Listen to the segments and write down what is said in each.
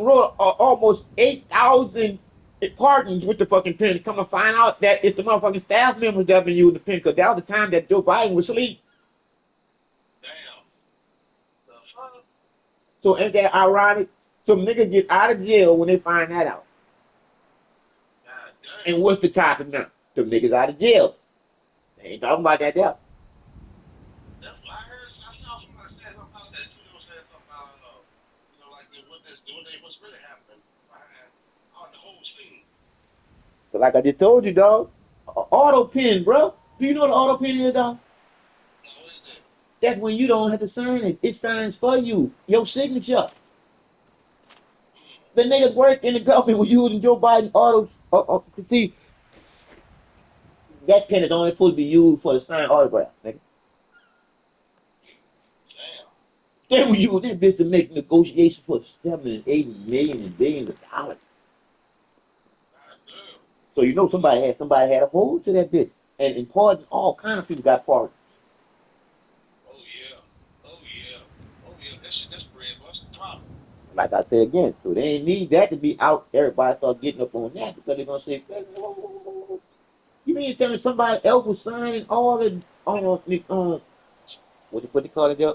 wrote almost 8,000 pardons with the fucking pen. Come to find out that it's the motherfucking staff members that been using the pen because that was the time that Joe Biden was asleep. Damn. The fuck? So ain't that ironic? Some niggas get out of jail when they find that out. God And damn. what's the topic now? Some niggas out of jail. They ain't talking about that That's there. that's what I heard. I saw somebody say something about that too. They were saying something about like what's really happening behind on the whole scene. So like I just told you, dog, auto pen, bro. Do you know what auto pen is, dog? Now what is that? That's when you don't have to sign it. It signs for you. Your signature. The niggas work in the government were using Joe Biden auto. See, that pen is only supposed to be used for the signed autograph, nigga. Damn. They were using that bitch to make negotiations for 7 and 8 million and billions of dollars. God damn. So you know somebody had a hold to that bitch. And pardon, all kind of people got pardoned. Oh yeah. Oh yeah. Oh yeah. That shit. That's spread. What's the problem? Like I said again, so they ain't need that to be out. Everybody start getting up on that because they're gonna say, you mean to tell me somebody else was signing all the what they call it there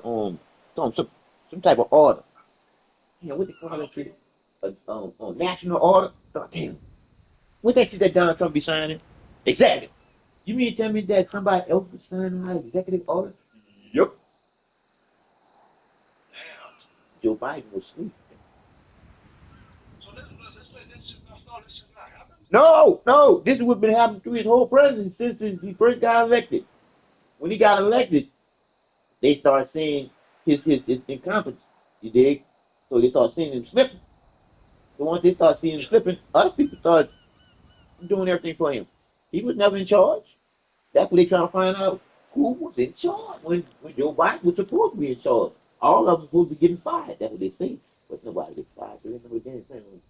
some type of order? Yeah, what they call Oh, that okay. shit? National order. Oh, damn, what that shit that Donald Trump be signing? Exactly. You mean to tell me that somebody else was signing my executive order? Yep. Damn. Joe Biden was asleep. So let's just not start. Let's just not happen. No, no, this is what's been happening through his whole presidency since he first got elected. When he got elected, they started seeing his incompetence. You dig? So they started seeing him slipping. So once they started seeing him Yeah. slipping, other people started doing everything for him. He was never in charge. That's what they trying to find out who was in charge when Joe Biden was supposed to be in charge. All of them supposed to be getting fired. That's what they say. But nobody gets fired. So they never did anything.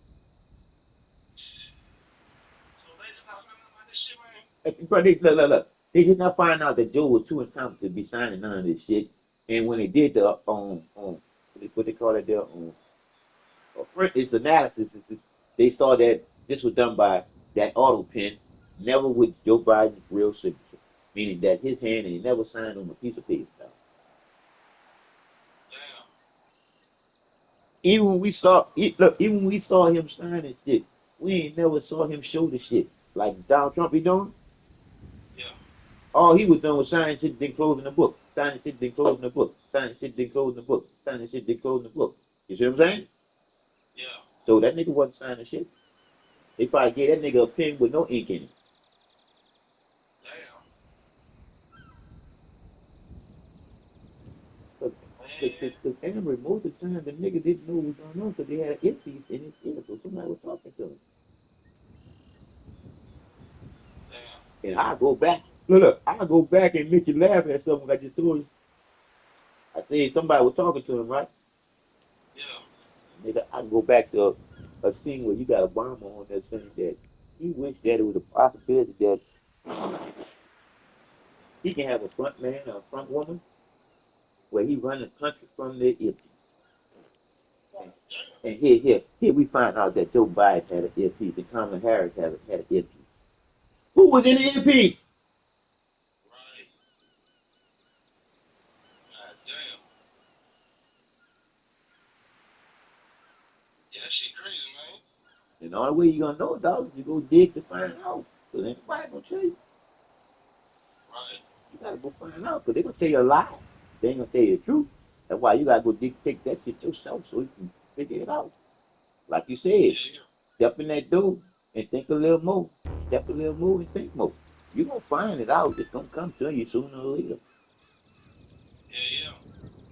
So they just not finding out about this shit, man. But look. They did not find out that Joe was too incompetent to be signing none of this shit. And when they did the what they call it there its analysis, they saw that this was done by that auto pen, never with Joe Biden's real signature, meaning that his hand and he never signed on a piece of paper. Damn. Even when we saw look, even when we saw him signing shit, we ain't never saw him show the shit like Donald Trump be doing. Yeah. All he was doing was signing shit, then closing the book, signing shit, then closing the book, signing shit, then closing the book, signing shit, then closing the book. You see what I'm saying? Yeah. So that nigga wasn't signing shit. They probably gave that nigga a pen with no ink in Damn. it. Man. Because Amber, most of the time, the nigga didn't know what was going on because they had an earpiece in his ear, so somebody was talking to him. Damn. And I go back, I go back and make you laugh at something I just told you. I said somebody was talking to him, right? Yeah. Nigga, I go back to a scene where you got Obama on there saying that he wished that it was a possibility that he can have a front man or a front woman where he run the country from their earpiece. And, Damn. and here we find out that Joe Biden had an earpiece and Kamala Harris had an earpiece. Who was in the earpiece? Right. God damn. Yeah, that shit crazy, man. And the only way you're gonna know, dog, is you go dig to find out. Because ain't nobody gonna tell you. Right. You gotta go find out. Because they're gonna tell you a lie. They ain't gonna tell you the truth. That's why you gotta go dig take that shit yourself so you can figure it out. Like you said, Yeah. Yeah. step in that door and think a little more. Step a little more and think more. You're gonna find it out. It's gonna come to you sooner or later. Yeah. Yeah.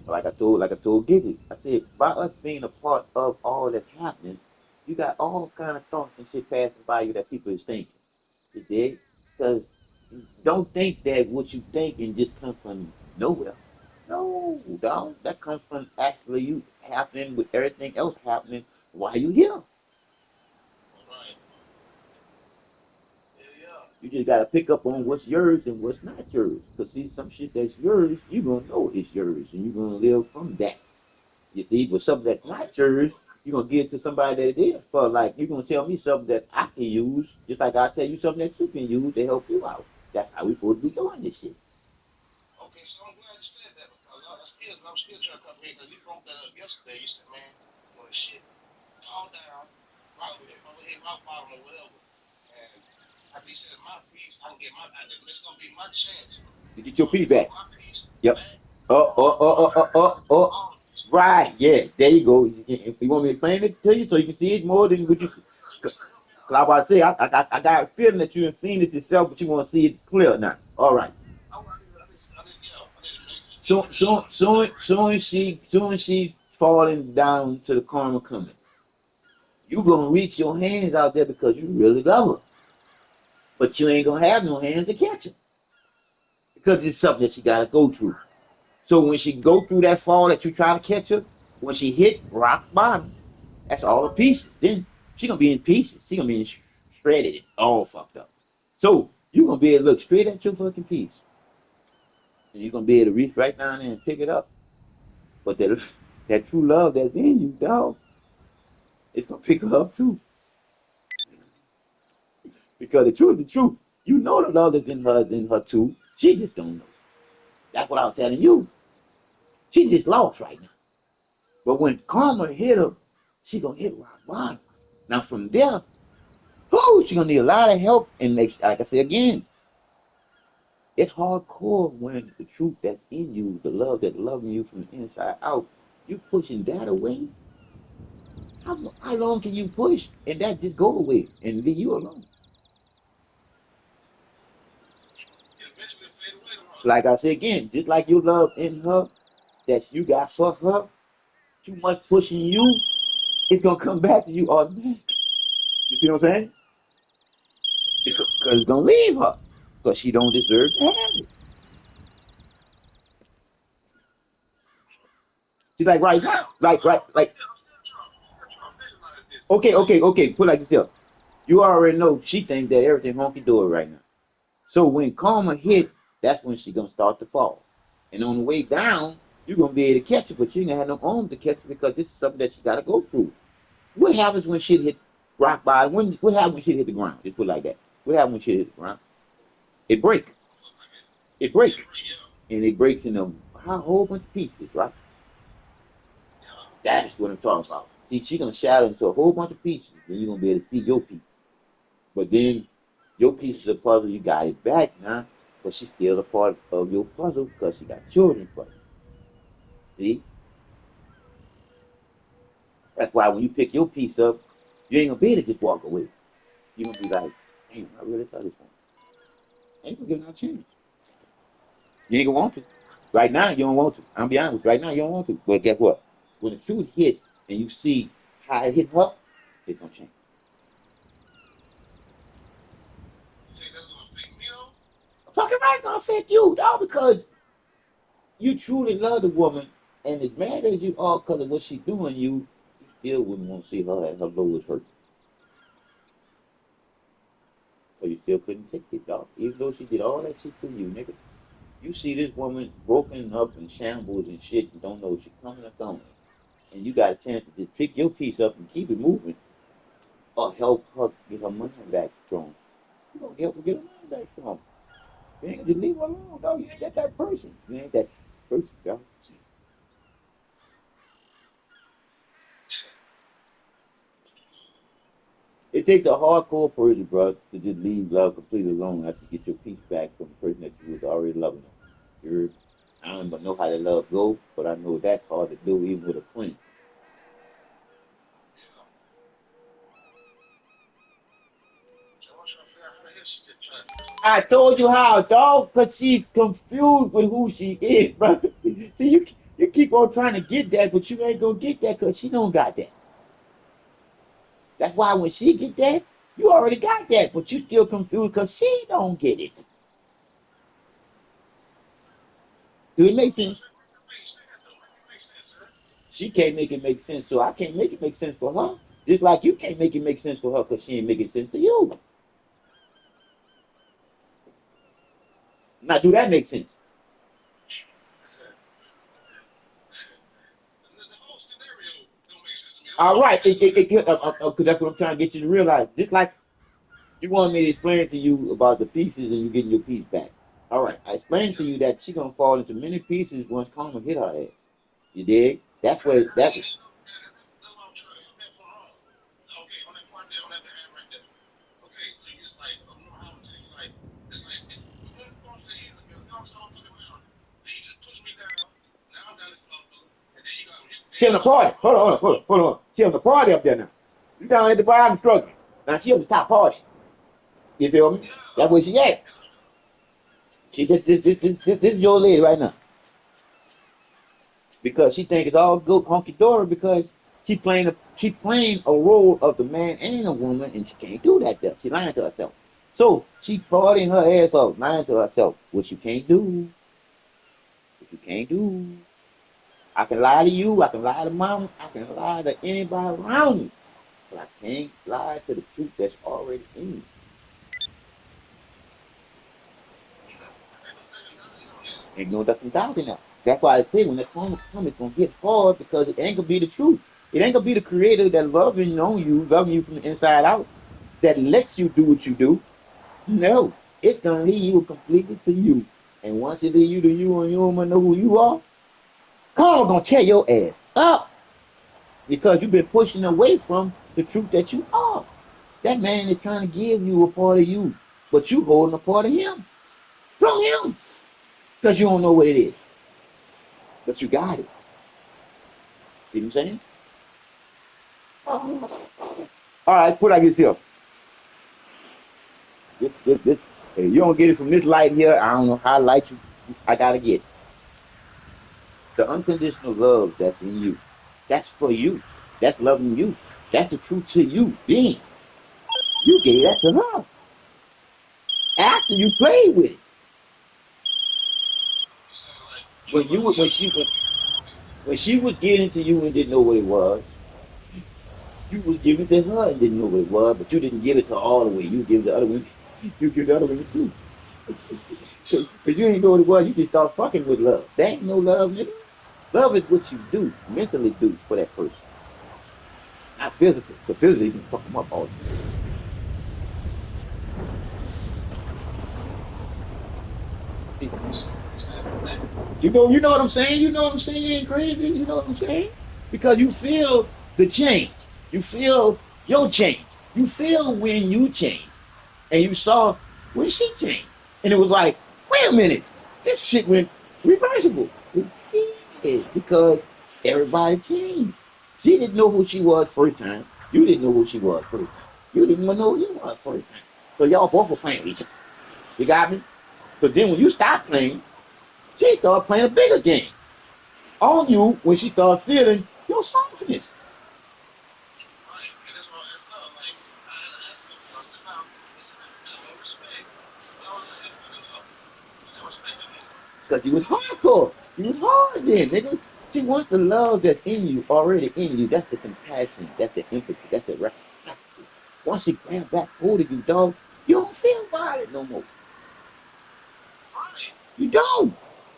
Like I told Giggy, I said, by us being a part of all that's happening, you got all kind of thoughts and shit passing by you that people is thinking. You dig? Because don't think that what you thinking just come from nowhere. No, dog. That comes from actually you happening with everything else happening while you here. Right. Yeah. Yeah. You just gotta pick up on what's yours and what's not yours. Cause see, some shit that's yours, you gonna know it's yours, and you gonna live from that. You see, but something that's Okay. not yours, You're gonna give it to somebody that it is for. Like you're gonna tell me something that I can use, just like I tell you something that you can use to help you out. That's how we supposed to be doing this shit. Okay, so I'm glad you said that because I'm still trying to come here because you brought that up yesterday. You said, man, when the shit fall down, probably hit rock bottom or whatever, and I be saying my piece, I can get my, it's gonna be my chance To get your to piece get back. my piece Yep. back Oh, oh, oh, or oh, oh, oh, oh. all of this. Right. Yeah. There you go. You want me to explain it to you so you can see it more than Yes, what sir. you. Yes, sir. Yes, sir. Help me Cause out. I about to say, I got a feeling that you have seen it yourself, but you want to see it clear now. All right. I need to make this So, pretty sure so, I said that so, right. soon as she falling down to the karma coming, you gonna reach your hands out there because you really love her, but you ain't gonna have no hands to catch her because it's something that she gotta go through. So when she go through that fall that you try to catch her, when she hit rock bottom, that's all the pieces. Then she gonna be in pieces. She gonna be shredded, all fucked up. So you gonna be able to look straight at your fucking piece, and you're gonna be able to reach right down there and pick it up. But that true love that's in you, dog, it's gonna pick her up too. Because the truth, you know the love that's in her too. She just don't know. That's what I was telling you. She just lost right now. But when karma hit her, she gonna hit rock bottom. Now from there, whoo, she gonna need a lot of help. And like I say again, it's hardcore when the truth that's in you, the love that's loving you from the inside out, you pushing that away. How long can you push and that just go away and leave you alone? It eventually fade away tomorrow. Like I say again, just like your love in her that you got for her, too much pushing you, it's gonna come back to you automatically. You see what I'm saying? Because it's gonna leave her because she don't deserve to have it. She's like right now, like I'm still trying to visualize this. okay, It's like, okay, okay. Put it like this here. You already know she thinks that everything honky dory right now. So when karma hit, that's when she gonna start to fall. And on the way down, you're gonna be able to catch her, but you ain't gonna have no arms to catch her because this is something that she gotta go through. What happens when shit hit rock bottom? What happens when shit hit the ground? Just put it like that. What happens when shit hit the ground? It breaks. It breaks. yeah, yeah, And it breaks in a whole bunch of pieces, right? yeah. That's what I'm talking about. See, she gonna shatter into a whole bunch of pieces, then you're gonna be able to see your piece. But then your piece of the puzzle, you got it back now, but she's still a part of your puzzle because she got children for you. See? That's why when you pick your piece up, you ain't gonna be able to just walk away. You're gonna be like, damn, I really thought this one. Ain't gonna give her no chance. You ain't gonna want to. Right now, you don't want to. I'm be honest with you. Right now, you don't want to. But guess what? When the truth hits and you see how it hit her, it's gonna change. You think that's gonna affect me though? Fucking right, it's gonna affect you, dog, because you truly love the woman, and as mad as you are because of what she's doing, you still wouldn't want to see her at her lowest hurt. So you still couldn't take it, dog. Even though she did all that shit to you, nigga. You see this woman broken up and shambles and shit and don't know if she's coming or going. And you got a chance to just pick your piece up and keep it moving or help her get her money back strong. You gonna help her get her money back strong. You ain't just leave her alone, dog. You ain't that person. You ain't that person, dog. It takes a hardcore person, bro, to just leave love completely alone after you get your peace back from the person that you was already loving. You're, I don't even know how that love goes, but I know that's hard to do even with a friend. Yeah. So I'm trying to figure out how the hell she just trying to do something. I told you how, dog, because she's confused with who she is, bro. See, you keep on trying to get that, but you ain't gonna get that because she don't got that. That's why when she get that, you already got that, but you still confused because she don't get it. Do it make I'm trying to sense? say, make it make sense though. Make it make sense, sir. She can't make it make sense, so I can't make it make sense for her. Just like you can't make it make sense for her because she ain't making sense to you. Now, do that make sense? The whole scenario don't make sense to me. All right, because that's what I'm trying to get you to realize. Just like you want me to explain to you about the pieces and you getting your piece back. All right, I explained to you that she gonna fall into many pieces once karma hit her ass. You dig? That's Okay, where that's that's what I'm trying to help me from home. Okay, on that part there, on that behalf right there. Okay, so you just like, you know how I'm taking like, it's like, we're going to the hill, you're going to the fucking mountain. Then you just push me down. Now I'm down this motherfucker. And then you got me. she on the party. Hold on. She on the party up there now. You down at the bottom struggling. Now she on the top party. You feel me? That's where she at. She this is your lady right now. Because she think it's all good honky dory because she playing a role of the man and a woman and she can't do that stuff. She lying to herself. So she partying her ass off, lying to herself, which you can't do. What you can't do. I can lie to you, I can lie to mom, I can lie to anybody around me. But I can't lie to the truth that's already in me. Ain't no nothing doubting that. That's why I say when the time comes, it's gonna get hard because it ain't gonna be the truth. It ain't gonna be the creator that loving you from the inside out, that lets you do what you do. No, it's gonna lead you completely to you. And once it lead you to you and you don't know who you are, God gonna tear your ass up because you've been pushing away from the truth that you are. That man is trying to give you a part of you, but you holding a part of him from him because you don't know what it is, but you got it. See what I'm saying? All right, put like this here. This. Hey, you don't get it from this light here. I don't know how light you. I gotta get the unconditional love that's in you. That's for you. That's loving you. That's the truth to you being. You gave that to her after you played with it. So you saying like, you When know, you like, were- yeah, she was, when she was getting to you and didn't know what it was, you was giving it to her and didn't know what it was, but you didn't give it to her all the way. You give the other one. You give the other one too. Cause you ain't know what it was. You just start fucking with love. That ain't no love, nigga. Love is what you do, mentally do for that person, not physical. Because physically you can fuck them up all the time. you said that. You know what I'm saying? You know what I'm saying? You ain't crazy. You know what I'm saying? Because you feel the change. You feel your change. You feel when you change. And you saw when she changed. And it was like, wait a minute, this shit went reversible. It did because everybody changed. She didn't know who she was first time. You didn't know who she was first time. You didn't even know who you was first time. So y'all both were playing with each other. You got me? So then when you stopped playing, she started playing a bigger game on you when she started feeling your softness. Right? And that's what that's not like. I had to ask him, so I said, now, listen, I got no respect. But I was looking for the love. There's no respect in this. Because you was hardcore. You was hard then, nigga. She wants the love that's in you, already in you. That's the compassion. That's the empathy. That's the reciprocity. Once she grabs that hold of you, dog, you don't feel violent no more. Right? You don't.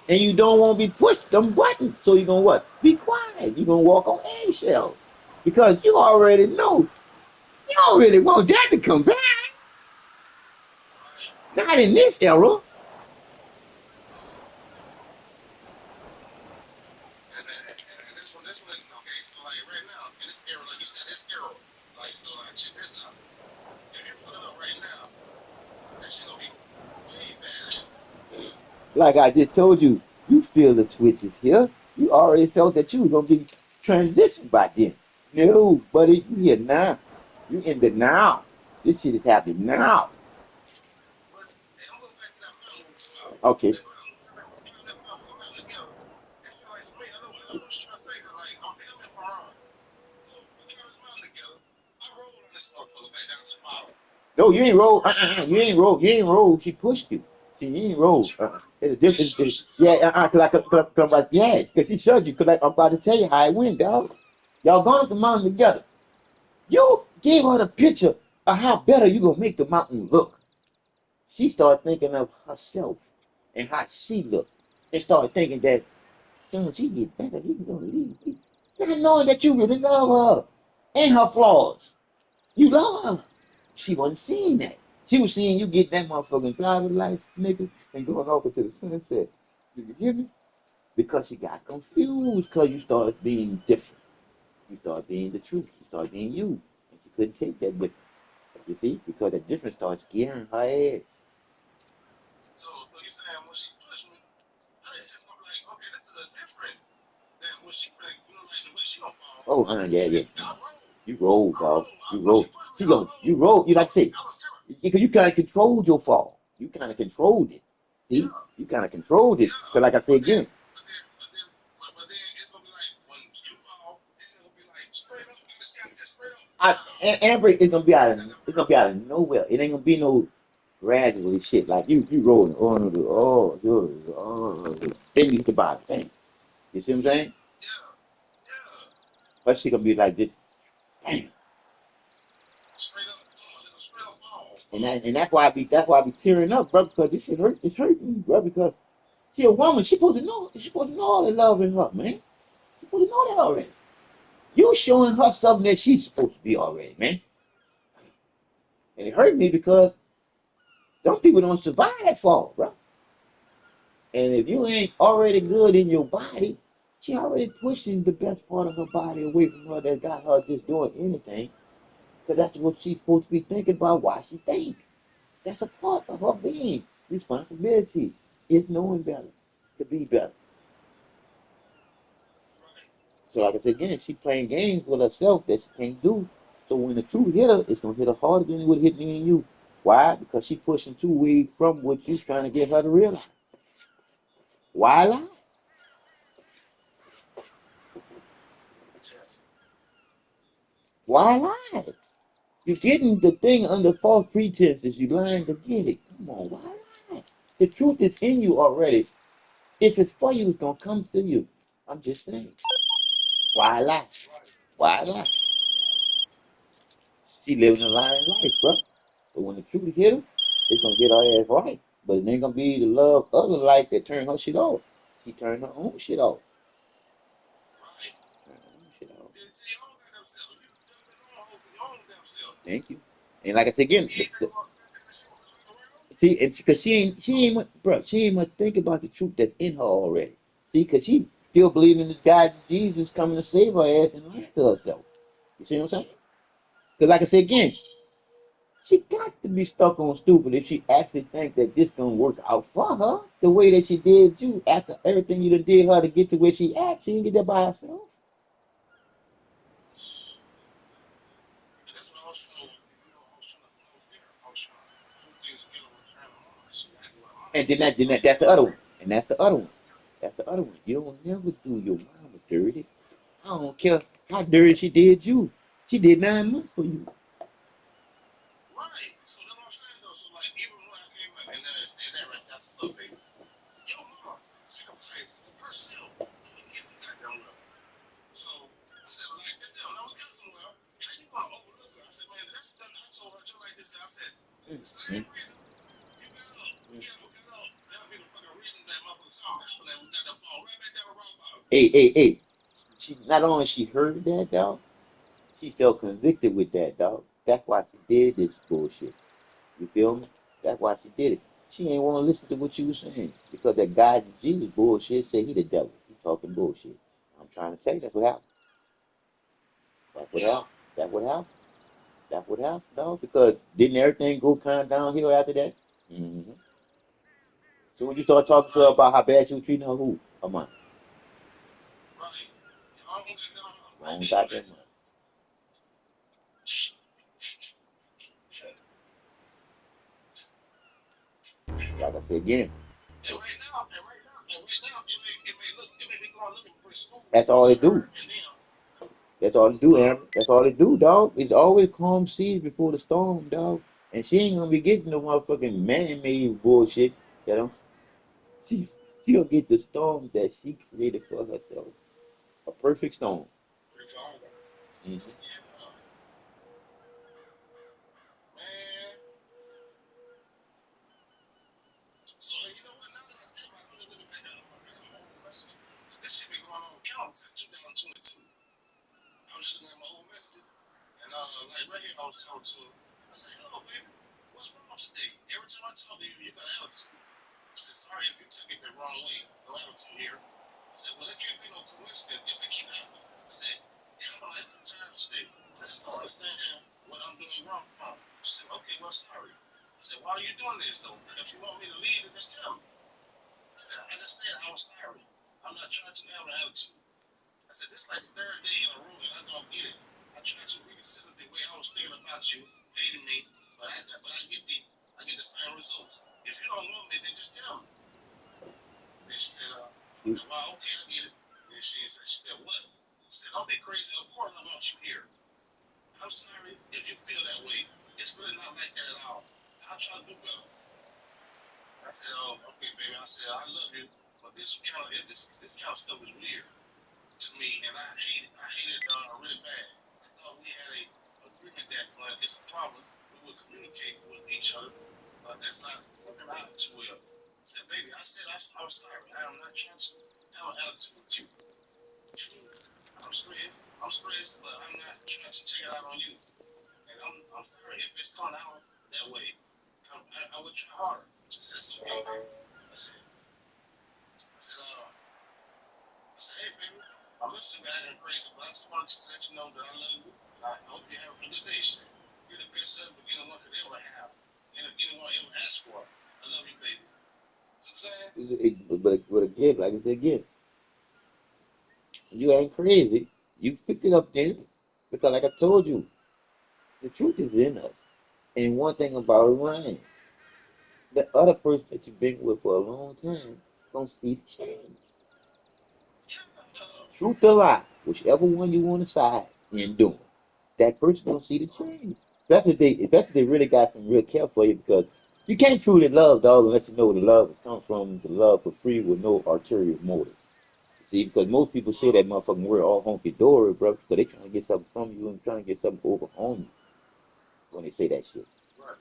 And you don't want to be pushed them buttons. So you're going to what? Be quiet. You're going to walk on eggshells. Because you already know. You don't really want that to come back. Right? Not in this era. And that's what, okay, so like right now, in this era, like you said, this era, like, so like, check this out. If you fuck up right now, that shit gonna be way bad. Like I just told you, you feel the switches here. You already felt that you were gonna be transitioned by then. No, buddy, you here now. You in the now. This shit is happening now. But, hey, I'm going back to that mountain we was about. Okay. That mountain, so like, we trying to lift off the mountain together. It feel like, for me, I know what you're trying to say, cause like, I'm helping for her. So, we try this mountain together. I rolled on this motherfucker back down to the bottom. No, you ain't roll. You ain't roll. You ain't roll. She pushed you. You ain't roll. She pushed, It's a she difference. shook herself. Yeah, yeah, because he showed you. Because like, I'm about to tell you how it went, dog. Y'all going up the mountain together. You gave her the picture of how better you gonna make the mountain look. She started thinking of herself and how she looked, and started thinking that soon as she get better, he's gonna leave me. Not knowing that you really love her. and her flaws. You love her. She wasn't seeing that. She was seeing you get that motherfucking driver's license, nigga, and going off into the sunset. You hear me? Because she got confused because you started being different. You started being the truth. You started being you. And she couldn't take that difference. You see? Because that difference started scaring her ass. So you saying when she pushed me, I ain't just gonna be like, okay, this is a different than what she think, like the way she gonna fall. Oh, yeah, See, yeah. I roll. You roll, I dog. roll. You When she roll. pushed me, She I go, roll. you roll. You like to say, I was terrible. because you kind of controlled your fall. You kind of controlled it. Yeah, See? You kind of controlled it. yeah. Because like I say But then, again, it's gonna be like when you fall, it's gonna be like straight up. This guy just straight up. Amber is gonna be out of nowhere. It ain't gonna be no gradually shit like you rolling then you hit the bottom. Bang. You see what I'm saying? Yeah, yeah. But she gonna be like this, bang. Straight up fall. It's a straight up fall. And that's why I be tearing up, bro, because this shit hurt. It's hurting me, bro, because she a woman. She supposed to know all the love in her, man. She supposed to know that already. You showing her something that she's supposed to be already, man. And it hurt me because some people don't survive that fall, bro. And if you ain't already good in your body, she already pushing the best part of her body away from her that got her just doing anything. Because that's what she's supposed to be thinking about, why she think. That's a part of her being. Responsibility is knowing better, to be better. So like I said again, she playing games with herself that she can't do. So when the truth hit her, it's gonna hit her harder than it would hit me and you. Why? Because she pushing too way from what you trying to get her to realize. Why lie? Why lie? You're getting the thing under false pretenses. You lying to get it. Come on, why lie? The truth is in you already. If it's for you, it's gonna come to you. I'm just saying. Why lie? Why lie? She living a lying life, bro. But when the truth hit her, it's gonna hit her ass right. But it ain't gonna be the love of the life that turned her shit off. She turned her own shit off. Right. Turned her own shit off. See, all got themselves. You got their own hoes and your own themselves. Thank you. And like I said again, You ain't think about that shit around? see, it's because she ain't much think about the truth that's in her already. See, because she still believing in this guy Jesus coming to save her ass and lying to herself. You see what I'm saying? Because like I said again, she got to be stuck on stupid if she actually think that this gonna work out for her the way that she did you after everything you done did her to get to where she at. She didn't get there by herself. And that's what I was trying to, I was trying to, when I was there, I was trying to pull things together with her and mama. She had to do her mama. And I that's said, the other one. And that's the other one. That's the other one. You don't never do your mama dirty. I don't care how dirty she did you. She did 9 months for you. right. So that's what I'm saying, though. So, like, even when I came up and then I said that right there, I said, look, baby, your mama sacrificed herself to the kids that got them love. So, I said, like, I said, when I was got somewhere, how you gonna overlook her? I said, man, that's what I told her just like this. I said, the same reason you got up, that'll be the fucking reason that motherfucker something happened that we got that ball right back down the rock bottom. Hey. She not only she heard that dog, she felt convicted with that dog. That's why she did this bullshit. You feel me? That's why she did it. She ain't want to listen to what you was saying because that God Jesus bullshit said he the devil. He talking bullshit. I'm trying to tell you that's what happened. That's what Yeah. happened. That's what happened. That's what happened, dog. Because didn't everything go kind of downhill after that? Mm-hmm. So when you start talking to her Right. about how bad she was treating her, who? Her mom. Right. You almost got down right Wrong there on goddamn that. mom. Like I said again, It may be going looking pretty smooth that's all to they her do. and them. That's all they do, Amber. That's all they do, dog. It's always calm seas before the storm, dog. And she ain't gonna be getting no motherfucking man-made bullshit. That don't. She she'll get the storm that she created for herself. A perfect storm. Pretty far guys. Mm-hmm. Yeah, man. So you know what? Now that I think about it, I'm looking back at my old messages. This shit been going on counting since 2022. I was just looking at my old messages. And like right here, I was talking to her. I said, "Hello, baby. What's wrong today? Every time I talk to you, you got attitude." I said, "Sorry if you took it the wrong way. No attitude here." I said, "Well, it can't be no coincidence if it keep happening." I said, "It happened like 2 times today. I just don't understand what I'm doing wrong." She said, "Okay, well, sorry." I said, "Why are you doing this though? If you want me to leave, then just tell me." I said, "I just said I was sorry. I'm not trying to have an attitude." I said, "This is like the third day in a row, and I don't get it. I tried to reconsider the way I was thinking about you, hating me, I get the same results. If you don't want me, then just tell me." And I said, "Well, okay, I get it." And she said, "What?" I said, "Don't be crazy. Of course I want you here. I'm sorry if you feel that way. It's really not like that at all. I'll try to do better." I said, "Oh, okay, baby." I said, "I love you, but this kind of stuff is weird to me, and I hate it. I hate it really bad. I thought we had a agreement that when it's a problem, we would communicate with each other. That's not working out too well." I said, "Baby," I'm sorry. I am not trying to have an attitude with you. True, I'm stressed, but I'm not trying to take it out on you. And I'm sorry if it's coming out that way. I would try harder." She said, "It's okay, baby." I said, I said, "Hey, baby, I'm listening to that crazy, but I just wanted to let you know that I love you. I hope you're having a good day." She said, "You're the best husband anyone could ever have, anyone ever ask for. I love you, baby." See what I'm saying? But again, like I said again, you ain't crazy. You picked it up then. Because like I told you, the truth is in us. And one thing about lying, the other person that you've been with for a long time gonna see the change. Yeah, Truth or lie, whichever one you want to side in doing, that person gonna see the change. That's if they really got some real care for you because you can't truly love dog unless you know where the love comes from, the love for free with no ulterior motive. See, because most people say that motherfucking word all honky dory, bro, because they trying to get something from you and trying to get something over on you when they say that shit. right.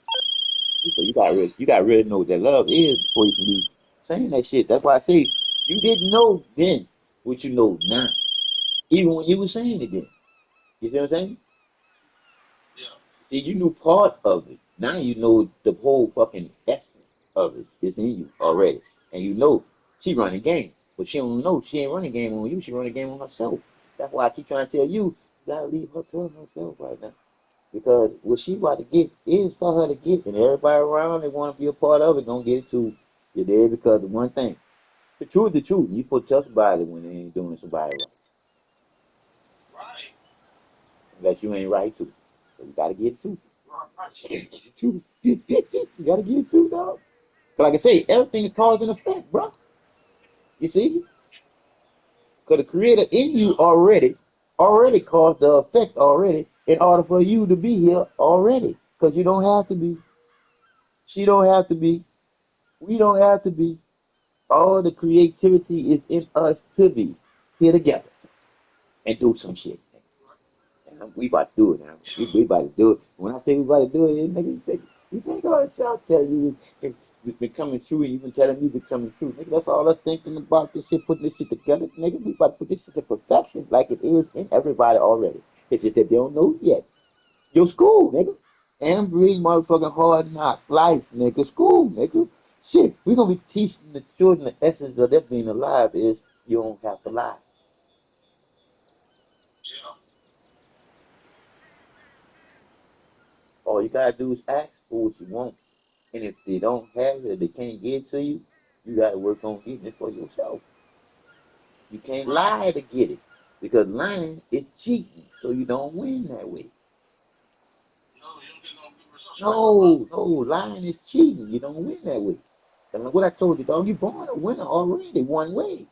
So you gotta really know what that love is before you can be saying that shit. That's why I say you didn't know then what you know now, even when you were saying it then. You see what I'm saying? Yeah, See, you knew part of it. Now you know the whole fucking essence of it is in you already, and you know she running game, but she don't know she ain't running game on you. She running game on herself. That's why I keep trying to tell you, you gotta leave her to herself right now. Because what she about to get is for her to get, and everybody around that want to be a part of it gonna get it too. You did because of one thing. The truth is the truth. You put trust somebody when they ain't doing somebody right, right, unless you ain't right too. So you gotta get it too. right. Get it too. You gotta get it too, dog. But like I say, everything is cause and effect, bro. You see? Because the creator in you Yeah, already caused the effect already in order for you to be here already. Because you don't have to be. She don't have to be. We don't have to be. All the creativity is in us to be here together and do some shit. And we about to do it now. yeah, We about to do it. When I say we about to do it, nigga, you think all this shit tell you it's becoming true and you've been telling me it's becoming true. Nigga, that's all us thinking about this shit, putting this shit together. Nigga, we about to put this shit to perfection like it is in everybody already. It's just that they don't know yet. Your school, nigga. Ambry motherfucking hard knock life, nigga. School, nigga. Shit, we gonna be teaching the children the essence of them being alive is you don't have to lie. yeah. All you gotta do is ask for what you want. And if they don't have it, they can't get it to you, you gotta work on getting it for yourself. You can't Right. lie to get it. Because lying is cheating, so you don't win that way. No, you don't get no good results. You're right, my brother. No, lying is cheating. You don't win that way. And like what I told you, dog, you born a winner already, one way.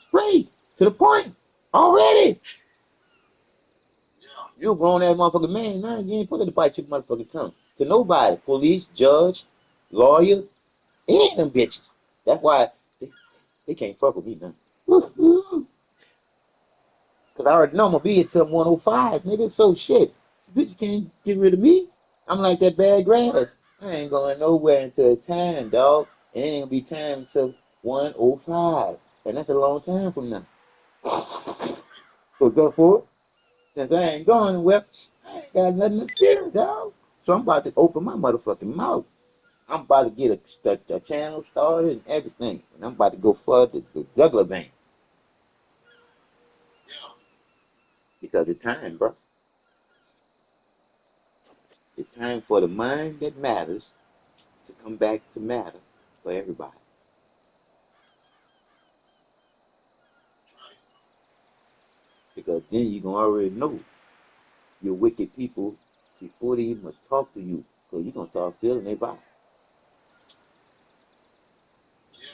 Straight to the point. Already. Yeah, You a grown ass motherfucking man now. You ain't supposed to bite your motherfucking tongue. To nobody. Police, judge, lawyer, and them bitches. That's why they can't fuck with me now. Cause I already know I'm gonna be here till 105, nigga. So shit. Bitch can't get rid of me. I'm like that bad grass. right. I ain't going nowhere until time, dog. It ain't gonna be time until 105. And that's a long time from now. So go for it. Since I ain't going nowhere, I ain't got nothing to fear, dog. So I'm about to open my motherfucking mouth. I'm about to get a channel started and everything. And I'm about to go for the juggler vein. Yeah. Because it's time, bro. It's time for the mind that matters to come back to matter for everybody. Right. Because then you can already know your wicked people before they even talk to you. So you're going to start feeling their vibe. Yeah.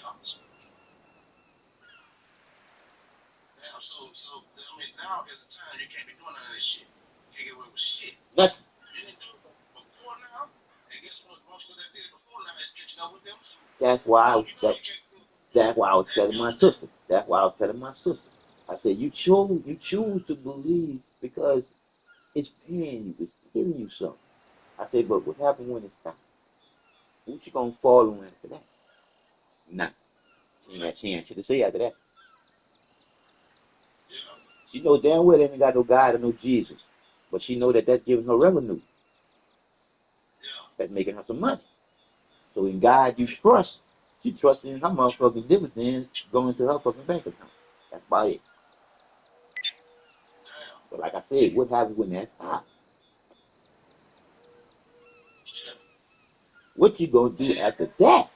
Now, so I mean, now is the time you can't be doing none of this shit. You can't get away with shit. Nothing. You didn't do it before now. And guess what? Most of that did it before now is catching up with them too. That's why So you know that you can't do it. that's why I was That telling my building. sister. That's why I was telling my sister. I said you choose to believe because it's paying you, it's giving you something. I said, but what happened when it stops? What you gonna fall on after that? Nah. She ain't got a chance to say after that. Yeah. She know damn well they ain't got no God or no Jesus. But she know that that's giving her revenue. Yeah. That's making her some money. So in God you Right. trust, she trusts in her motherfucking dividends going to her fucking bank account. That's about it. Damn. But like I said, what happens when that stops? Shit. What you gonna do Man. after that?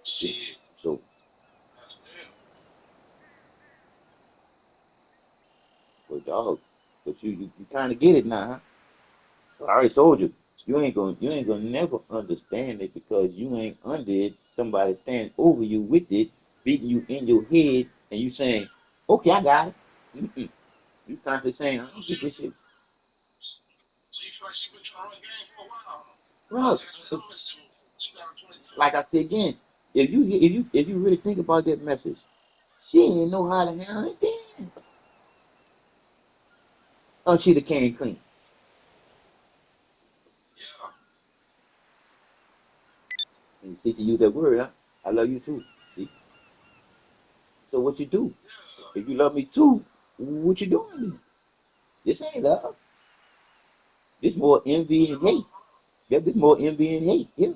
See? Shit. So, That's a deal. but dog, but you kind of get it now, huh? So I already told you, you ain't gonna never understand it because you ain't under it. Somebody stands over you with it, beating you in your head, and you saying, "Okay, I got it." Mm-mm. You constantly saying, "I So don't get this shit, so you feel like she been trying to run game for a while. bro." Like I said, I'm missing 2022. Like I said again, if you really think about that message, she didn't know how to handle it then. Oh, she the came clean. Yeah. And see, to use that word, huh? I love you too. See? So what you do? Yeah. If you love me too, what you doing then? This ain't love. This more You envy said and what? hate. Yeah, this more envy and hate. Yeah.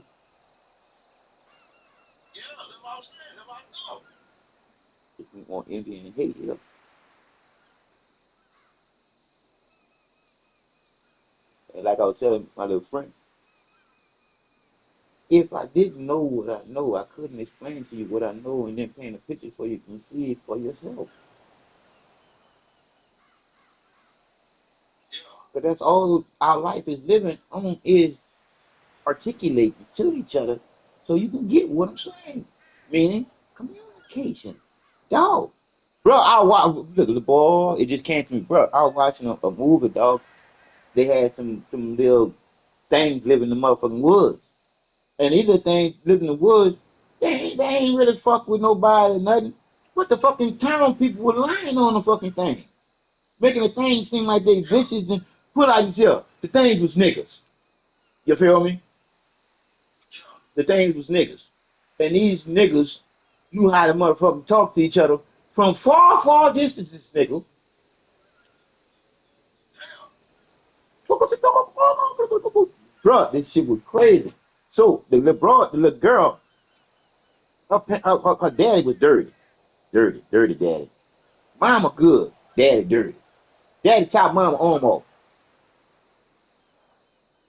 Yeah, that's what I was saying. That's what I thought. This more envy and hate. Yeah. And like I was telling my little friend, if I didn't know what I know, I couldn't explain to you what I know and then paint a picture for you and see it for yourself. Yeah. But that's all our life is living on is articulating to each other so you can get what I'm saying. Meaning communication. Dog. Bro, look at the ball. It just came to me, bro. I was watching a movie, dog. They had some little things living in the motherfucking woods. And these little things living in the woods, they ain't really fuck with nobody or nothing. But the fucking town people were lying on the fucking thing. Making the thing seem like they Yeah. vicious and put out yourself. The things was niggas. You feel me? Yeah. The things was niggas. And these niggas knew how to motherfucking talk to each other from far, far distances, nigga. Damn. Bro, this shit was crazy. So the little girl, her daddy was dirty. Dirty, dirty daddy. Mama good, daddy dirty. Daddy chopped mama arm off.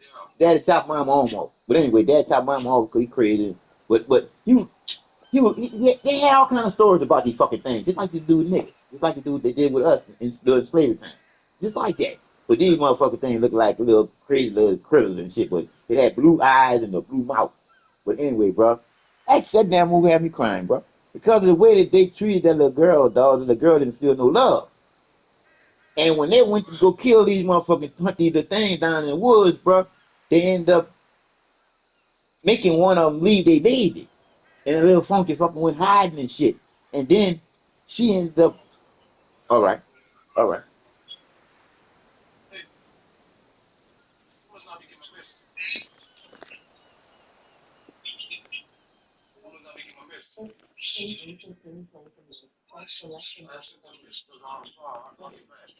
Yeah. Daddy chopped mama arm off. But anyway, daddy chopped mama off because he created. But they had all kind of stories about these fucking things, just like they do with niggas, just like they do what they did with us in the slavery time, just like that. But these motherfucking things look like little crazy little critters and shit, but it had blue eyes and a blue mouth. But anyway, bro, that damn movie had me crying, bro, because of the way that they treated that little girl, dog. The little girl didn't feel no love. And when they went to Right. go kill these motherfucking hunt these things down in the woods, bro, they end up making one of them leave their baby. And a little funky fucking went hiding and shit. And then she ended up, all right, all right. Hey, you must not be getting my message. You must not be getting my message. I sent the message on the phone. I'll call you back.